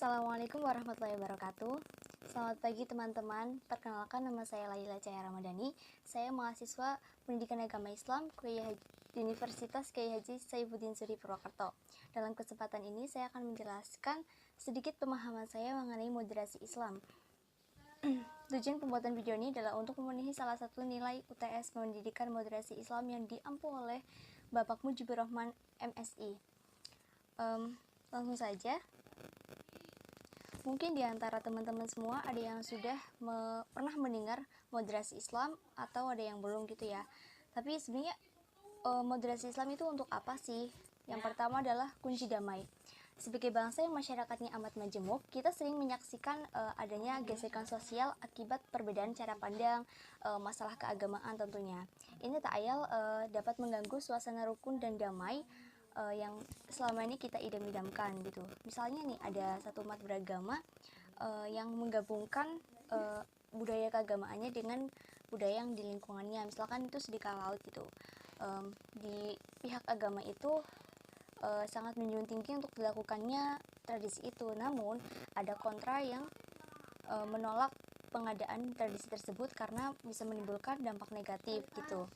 Assalamualaikum warahmatullahi wabarakatuh. Selamat pagi teman-teman. Perkenalkan, nama saya Laila Cahaya Ramadhani. Saya mahasiswa Pendidikan Agama Islam di Universitas Kyai Haji Saifuddin Suri Purwokerto. Dalam kesempatan ini saya akan menjelaskan sedikit pemahaman saya mengenai moderasi Islam. Tujuan pembuatan video ini adalah untuk memenuhi salah satu nilai UTS Pendidikan Moderasi Islam yang diampu oleh Bapak Mujibur Rahman MSI. Langsung saja. Mungkin di antara teman-teman semua ada yang sudah pernah mendengar moderasi Islam atau ada yang belum gitu ya. Tapi sebenarnya moderasi Islam itu untuk apa sih? Yang pertama adalah kunci damai. Sebagai bangsa yang masyarakatnya amat majemuk, kita sering menyaksikan adanya gesekan sosial akibat perbedaan cara pandang, masalah keagamaan tentunya. Ini tak ayal dapat mengganggu suasana rukun dan damai yang selama ini kita idam-idamkan gitu. Misalnya nih, ada satu umat beragama yang menggabungkan budaya keagamaannya dengan budaya yang di lingkungannya, misalkan itu sedekah laut gitu. Di pihak agama itu sangat menjunjung tinggi untuk dilakukannya tradisi itu, namun ada kontra yang menolak pengadaan tradisi tersebut karena bisa menimbulkan dampak negatif gitu.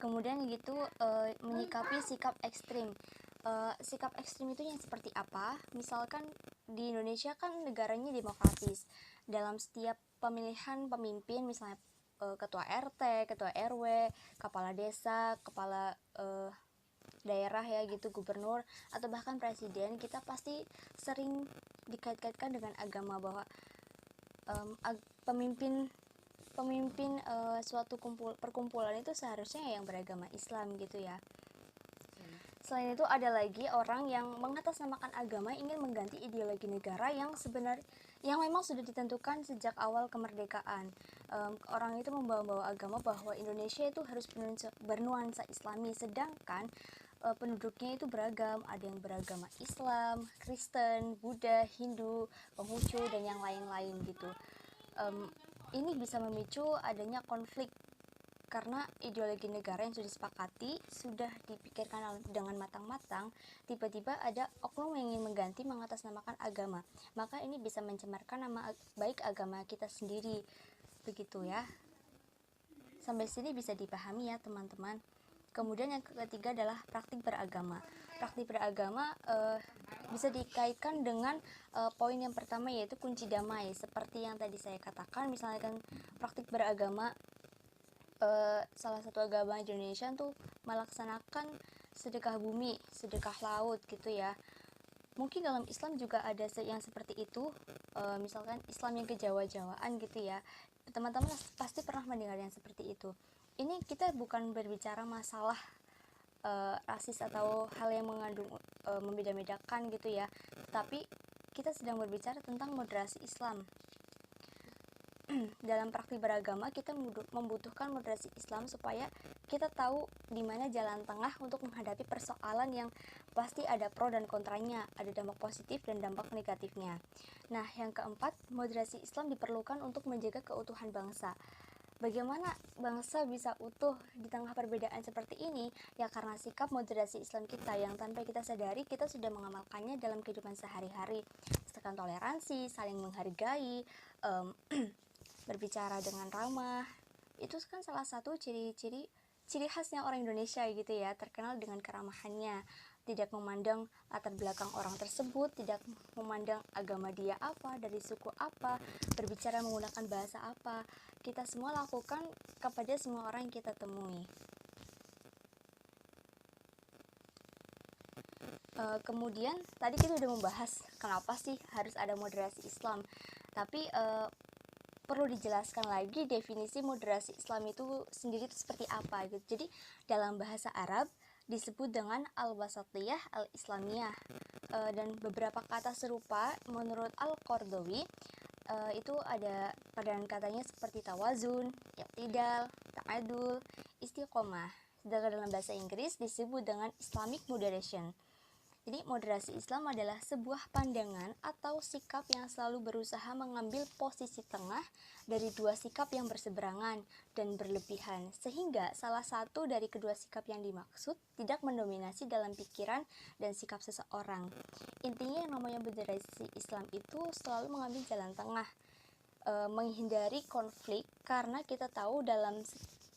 Kemudian gitu menyikapi sikap ekstrim. Sikap ekstrim itu yang seperti apa? Misalkan di Indonesia kan negaranya demokratis. Dalam setiap pemilihan pemimpin, misalnya ketua RT, ketua RW, kepala desa, kepala daerah ya gitu, gubernur atau bahkan presiden, kita pasti sering dikait-kaitkan dengan agama, bahwa pemimpin suatu perkumpulan itu seharusnya yang beragama Islam gitu ya. Selain itu ada lagi orang yang mengatasnamakan agama ingin mengganti ideologi negara yang memang sudah ditentukan sejak awal kemerdekaan. Orang itu membawa agama bahwa Indonesia itu harus bernuansa Islami, sedangkan penduduknya itu beragam, ada yang beragama Islam, Kristen, Buddha, Hindu, Konghucu dan yang lain-lain gitu. Ini bisa memicu adanya konflik karena ideologi negara yang sudah disepakati, sudah dipikirkan dengan matang-matang, tiba-tiba ada oknum yang ingin mengganti mengatasnamakan agama. Maka ini bisa mencemarkan nama baik agama kita sendiri. Begitu ya. Sampai sini bisa dipahami ya teman-teman. Kemudian yang ketiga adalah praktik beragama. Praktik beragama bisa dikaitkan dengan poin yang pertama, yaitu kunci damai. Seperti yang tadi saya katakan, misalnya kan praktik beragama, salah satu agama di Indonesia tuh melaksanakan sedekah bumi, sedekah laut gitu ya. Mungkin dalam Islam juga ada yang seperti itu, misalkan Islam yang kejawa-jawaan gitu ya. Teman-teman pasti pernah mendengar yang seperti itu. Ini kita bukan berbicara masalah rasis atau hal yang mengandung membeda-bedakan gitu ya, tapi kita sedang berbicara tentang moderasi Islam. Dalam praktik beragama kita membutuhkan moderasi Islam supaya kita tahu di mana jalan tengah untuk menghadapi persoalan yang pasti ada pro dan kontranya, ada dampak positif dan dampak negatifnya. Nah, yang keempat, moderasi Islam diperlukan untuk menjaga keutuhan bangsa. Bagaimana bangsa bisa utuh di tengah perbedaan seperti ini? Ya karena sikap moderasi Islam kita yang tanpa kita sadari kita sudah mengamalkannya dalam kehidupan sehari-hari. Misalkan toleransi, saling menghargai, berbicara dengan ramah. Itu kan salah satu ciri khasnya orang Indonesia gitu ya, terkenal dengan keramahannya, tidak memandang latar belakang orang tersebut, tidak memandang agama dia apa, dari suku apa, berbicara menggunakan bahasa apa. Kita semua lakukan kepada semua orang yang kita temui. Kemudian tadi kita sudah membahas kenapa sih harus ada moderasi Islam, tapi perlu dijelaskan lagi definisi moderasi Islam itu sendiri itu seperti apa gitu. Jadi dalam bahasa Arab disebut dengan al-wasatiyah al-islamiyah, dan beberapa kata serupa menurut Al-Qardawi itu ada padanan katanya seperti tawazun, i'tidal, ta'adul, istiqomah. Sedangkan dalam bahasa Inggris disebut dengan Islamic moderation. Jadi moderasi Islam adalah sebuah pandangan atau sikap yang selalu berusaha mengambil posisi tengah dari dua sikap yang berseberangan dan berlebihan, sehingga salah satu dari kedua sikap yang dimaksud tidak mendominasi dalam pikiran dan sikap seseorang. Intinya yang namanya moderasi Islam itu selalu mengambil jalan tengah, menghindari konflik, karena kita tahu dalam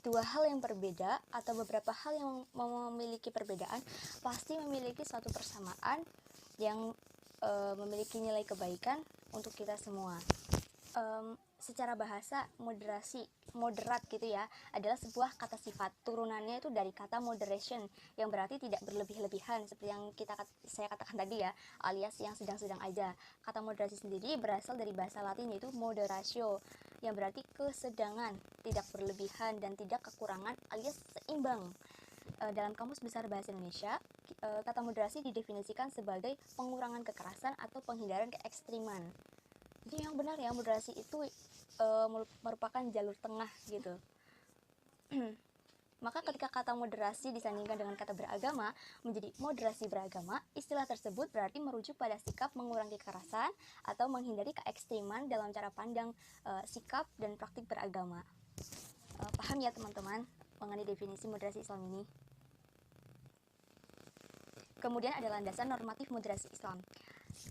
dua hal yang berbeda atau beberapa hal yang memiliki perbedaan pasti memiliki suatu persamaan yang memiliki nilai kebaikan untuk kita semua. Secara bahasa moderat gitu ya, adalah sebuah kata sifat, turunannya itu dari kata moderation yang berarti tidak berlebih-lebihan seperti yang saya katakan tadi ya, alias yang sedang-sedang aja. Kata moderasi sendiri berasal dari bahasa Latin yaitu moderatio yang berarti kesedangan, tidak berlebihan dan tidak kekurangan alias seimbang. Dalam Kamus Besar Bahasa Indonesia, kata moderasi didefinisikan sebagai pengurangan kekerasan atau penghindaran keekstriman. Jadi yang benar ya, moderasi itu merupakan jalur tengah gitu. Maka ketika kata moderasi disandingkan dengan kata beragama menjadi moderasi beragama, istilah tersebut berarti merujuk pada sikap mengurangi kekerasan atau menghindari keekstriman dalam cara pandang, sikap dan praktik beragama. Paham ya teman-teman mengenai definisi moderasi Islam ini? Kemudian ada landasan normatif moderasi Islam.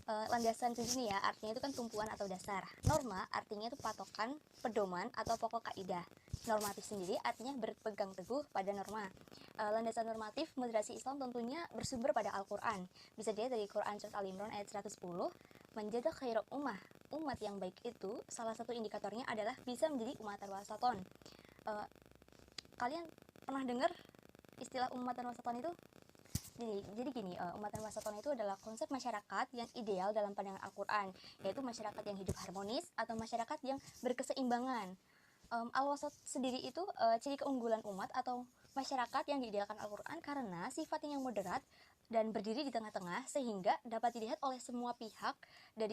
Landasan sendiri ya, artinya itu kan tumpuan atau dasar. Norma artinya itu patokan, pedoman atau pokok kaidah. Normatif sendiri artinya berpegang teguh pada norma. Landasan normatif moderasi Islam tentunya bersumber pada Al-Quran. Bisa dilihat dari Quran surat Al-Imran ayat 110, menjadi khairu ummah, umat yang baik itu salah satu indikatornya adalah bisa menjadi umatan wasaton. Kalian pernah dengar istilah umatan wasaton itu? Jadi gini, umatan wasaton itu adalah konsep masyarakat yang ideal dalam pandangan Al-Quran, yaitu masyarakat yang hidup harmonis atau masyarakat yang berkeseimbangan. Al-wasat sendiri itu ciri keunggulan umat atau masyarakat yang diidealkan Al-Quran karena sifatnya yang moderat dan berdiri di tengah-tengah, sehingga dapat dilihat oleh semua pihak dari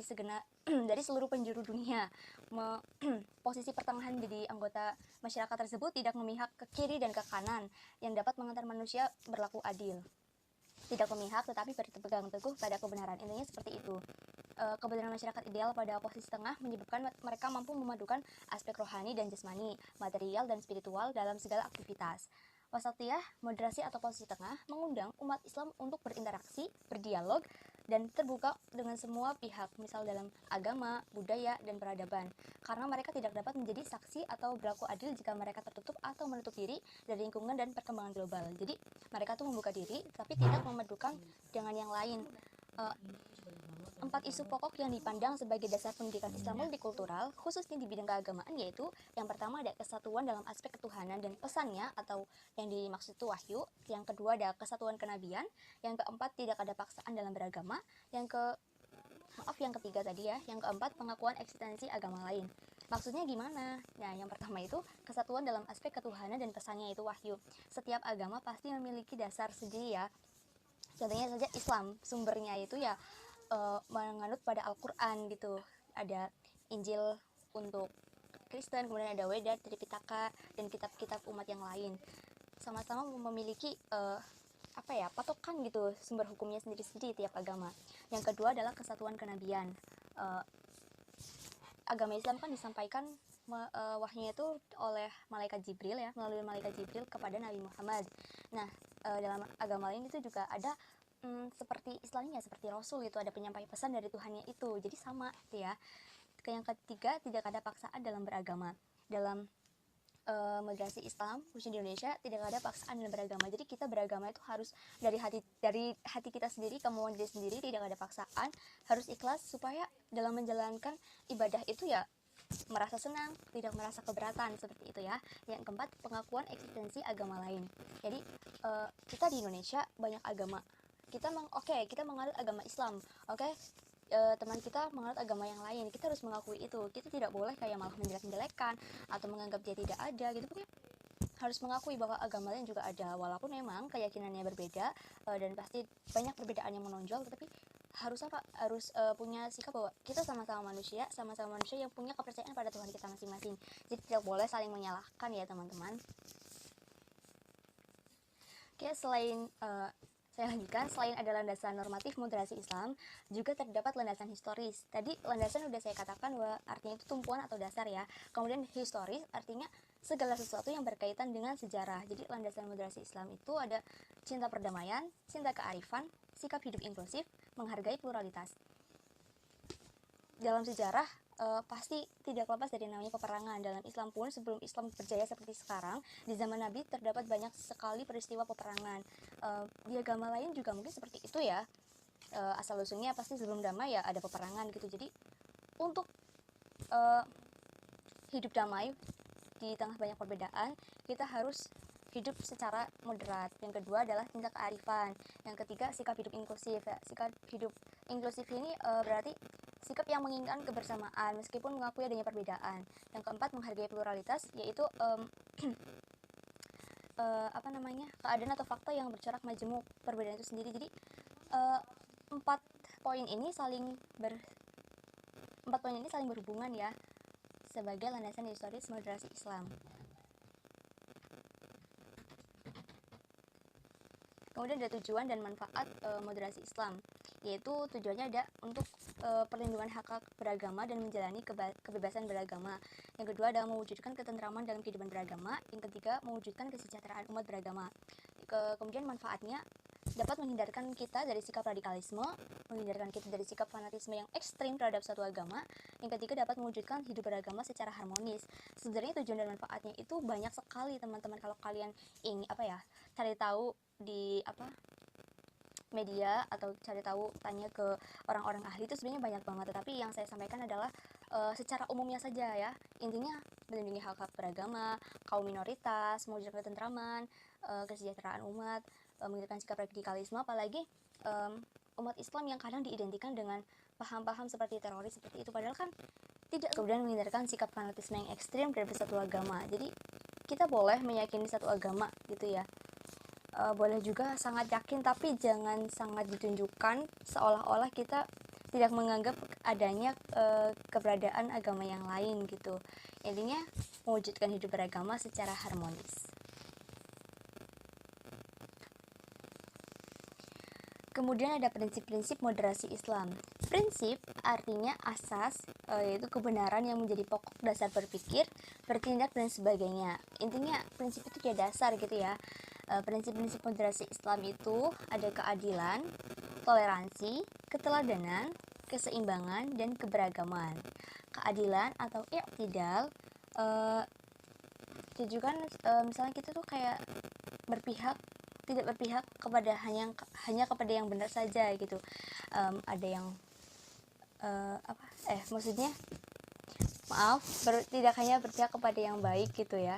dari seluruh penjuru dunia. Posisi pertengahan jadi anggota masyarakat tersebut tidak memihak ke kiri dan ke kanan, yang dapat mengantar manusia berlaku adil. Tidak memihak tetapi berpegang teguh pada kebenaran. Intinya seperti itu. Kebenaran masyarakat ideal pada posisi tengah menyebabkan mereka mampu memadukan aspek rohani dan jasmani, material dan spiritual dalam segala aktivitas. Wasatiyah, moderasi atau posisi tengah, mengundang umat Islam untuk berinteraksi, berdialog, dan terbuka dengan semua pihak, misal dalam agama, budaya, dan peradaban. Karena mereka tidak dapat menjadi saksi atau berlaku adil jika mereka tertutup atau menutup diri dari lingkungan dan perkembangan global. Jadi mereka tuh membuka diri, tapi tidak memadukan dengan yang lain. 4 isu pokok yang dipandang sebagai dasar pendidikan Islam multikultural, khususnya di bidang keagamaan, yaitu yang pertama ada kesatuan dalam aspek ketuhanan dan pesannya atau yang dimaksud itu wahyu, yang kedua ada kesatuan kenabian, yang keempat tidak ada paksaan dalam beragama, yang ketiga tadi ya, yang keempat pengakuan eksistensi agama lain. Maksudnya gimana? Nah, yang pertama itu kesatuan dalam aspek ketuhanan dan pesannya itu wahyu. Setiap agama pasti memiliki dasar sendiri ya. Contohnya saja Islam, sumbernya itu ya menganut pada Al-Quran gitu. Ada Injil untuk Kristen, kemudian ada Weda, Tripitaka, dan kitab-kitab umat yang lain. Sama-sama memiliki patokan gitu, sumber hukumnya sendiri-sendiri tiap agama. Yang kedua adalah kesatuan kenabian. Agama Islam kan disampaikan wahyunya itu oleh malaikat Jibril ya, melalui malaikat Jibril kepada Nabi Muhammad. Nah, dalam agama lain itu juga ada seperti istilahnya seperti Rasul itu, ada penyampai pesan dari Tuhannya itu, jadi sama gitu ya. Yang ketiga, tidak ada paksaan dalam beragama. Dalam moderasi Islam khususnya di Indonesia tidak ada paksaan dalam beragama. Jadi kita beragama itu harus dari hati kita sendiri, kemauan diri sendiri, tidak ada paksaan, harus ikhlas supaya dalam menjalankan ibadah itu ya merasa senang, tidak merasa keberatan, seperti itu ya. Yang keempat, pengakuan eksistensi agama lain. Jadi kita di Indonesia banyak agama. Kita menganut agama Islam, teman kita menganut agama yang lain, kita harus mengakui itu. Kita tidak boleh kayak malah menjelek-jelekan atau menganggap dia tidak ada gitu. Pokoknya harus mengakui bahwa agama lain juga ada, walaupun memang keyakinannya berbeda, dan pasti banyak perbedaan yang menonjol, tetapi harus punya sikap bahwa kita sama-sama manusia yang punya kepercayaan pada Tuhan kita masing-masing. Jadi tidak boleh saling menyalahkan ya teman-teman. Oke, selain Saya lanjutkan, selain ada landasan normatif moderasi Islam, juga terdapat landasan historis. Tadi landasan udah saya katakan bahwa artinya itu tumpuan atau dasar ya. Kemudian historis artinya segala sesuatu yang berkaitan dengan sejarah. Jadi landasan moderasi Islam itu ada cinta perdamaian, cinta kearifan, sikap hidup inklusif, menghargai pluralitas. Dalam sejarah pasti tidak lepas dari namanya peperangan. Dalam Islam pun sebelum Islam berjaya seperti sekarang, di zaman Nabi terdapat banyak sekali peristiwa peperangan. Di agama lain juga mungkin seperti itu ya. Asal usulnya pasti sebelum damai ya ada peperangan gitu. Jadi untuk hidup damai di tengah banyak perbedaan, kita harus hidup secara moderat. Yang kedua adalah cinta kearifan. Yang ketiga sikap hidup inklusif. Sikap hidup inklusif ini berarti sikap yang menginginkan kebersamaan meskipun mengakui adanya perbedaan. Yang keempat menghargai pluralitas, yaitu keadaan atau fakta yang bercorak majemuk perbedaan itu sendiri. Jadi empat poin ini saling berhubungan ya sebagai landasan historis moderasi Islam. Kemudian ada tujuan dan manfaat moderasi Islam, yaitu tujuannya ada untuk perlindungan hak beragama dan menjalani kebebasan beragama. Yang kedua adalah mewujudkan ketentraman dalam kehidupan beragama. Yang ketiga mewujudkan kesejahteraan umat beragama. Kemudian manfaatnya dapat menghindarkan kita dari sikap radikalisme, menghindarkan kita dari sikap fanatisme yang ekstrim terhadap suatu agama. Yang ketiga dapat mewujudkan hidup beragama secara harmonis. Sebenarnya tujuan dan manfaatnya itu banyak sekali teman-teman. Kalau kalian ingin cari tahu di media atau cari tahu tanya ke orang-orang ahli itu sebenarnya banyak banget, tetapi yang saya sampaikan adalah secara umumnya saja ya. Intinya melindungi hak-hak beragama, kaum minoritas, mewujudkan ketentraman, kesejahteraan umat, menghilangkan sikap radikalisme, apalagi umat Islam yang kadang diidentikan dengan paham-paham seperti teroris seperti itu, padahal kan tidak. Kemudian menghindarkan sikap fanatisme yang ekstrim dari satu agama. Jadi kita boleh meyakini satu agama gitu ya, boleh juga sangat yakin, tapi jangan sangat ditunjukkan seolah-olah kita tidak menganggap adanya keberadaan agama yang lain gitu. Intinya mewujudkan hidup beragama secara harmonis. Kemudian ada prinsip-prinsip moderasi Islam. Prinsip artinya asas, yaitu kebenaran yang menjadi pokok dasar berpikir, bertindak dan sebagainya. Intinya prinsip itu dia dasar gitu ya. Prinsip-prinsip moderasi Islam itu ada keadilan, toleransi, keteladanan, keseimbangan, dan keberagaman. Keadilan atau i'tidal tujukan misalnya kita tuh kayak tidak berpihak kepada hanya kepada yang benar saja gitu. Ada yang tidak hanya berpihak kepada yang baik gitu ya.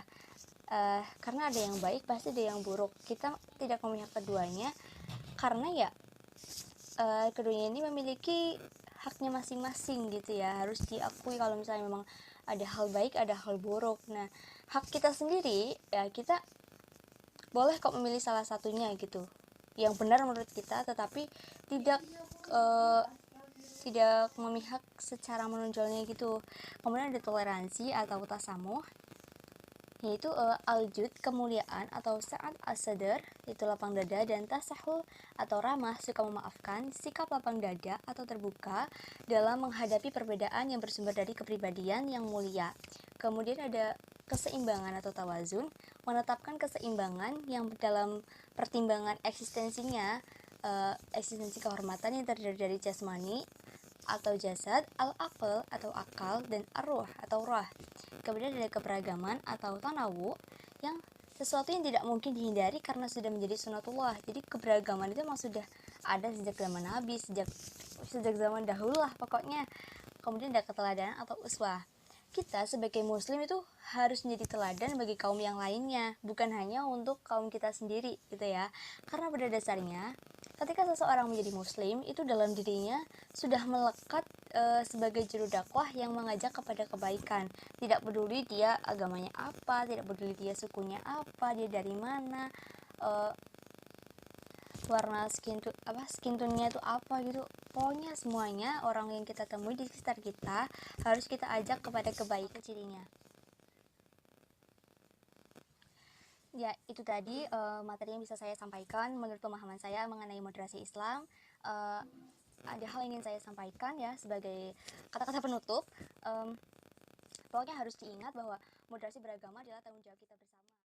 Karena ada yang baik pasti ada yang buruk. Kita tidak memihak keduanya karena ya keduanya ini memiliki haknya masing-masing gitu ya. Harus diakui kalau misalnya memang ada hal baik, ada hal buruk. Nah, hak kita sendiri ya kita boleh kok memilih salah satunya gitu, yang benar menurut kita, tetapi tidak memihak secara menonjolnya gitu. Kemudian ada toleransi atau tasamuh, yaitu aljud kemuliaan atau sa'at as-sadr, itu lapang dada, dan tasahul atau ramah suka memaafkan, sikap lapang dada atau terbuka dalam menghadapi perbedaan yang bersumber dari kepribadian yang mulia. Kemudian ada keseimbangan atau tawazun, menetapkan keseimbangan yang dalam pertimbangan eksistensinya, eksistensi kehormatan yang terdiri dari jasmani atau jasad, al-aql atau akal, dan ar-ruh atau roh. Kemudian ada keberagaman atau tanawu, yang sesuatu yang tidak mungkin dihindari karena sudah menjadi sunatullah. Jadi keberagaman itu memang sudah ada sejak zaman Nabi, sejak zaman dahulu lah pokoknya. Kemudian ada keteladanan atau uswah. Kita sebagai muslim itu harus menjadi teladan bagi kaum yang lainnya, bukan hanya untuk kaum kita sendiri gitu ya. Karena pada dasarnya ketika seseorang menjadi muslim itu dalam dirinya sudah melekat sebagai juru dakwah yang mengajak kepada kebaikan. Tidak peduli dia agamanya apa, tidak peduli dia sukunya apa, dia dari mana, warna skin tone-nya itu apa gitu. Pokoknya semuanya orang yang kita temui di sekitar kita harus kita ajak kepada kebaikan cirinya. Ya, Itu tadi materi yang bisa saya sampaikan menurut pemahaman saya mengenai moderasi Islam. Ada hal yang ingin saya sampaikan ya sebagai kata-kata penutup. Pokoknya harus diingat bahwa moderasi beragama adalah tanggung jawab kita bersama.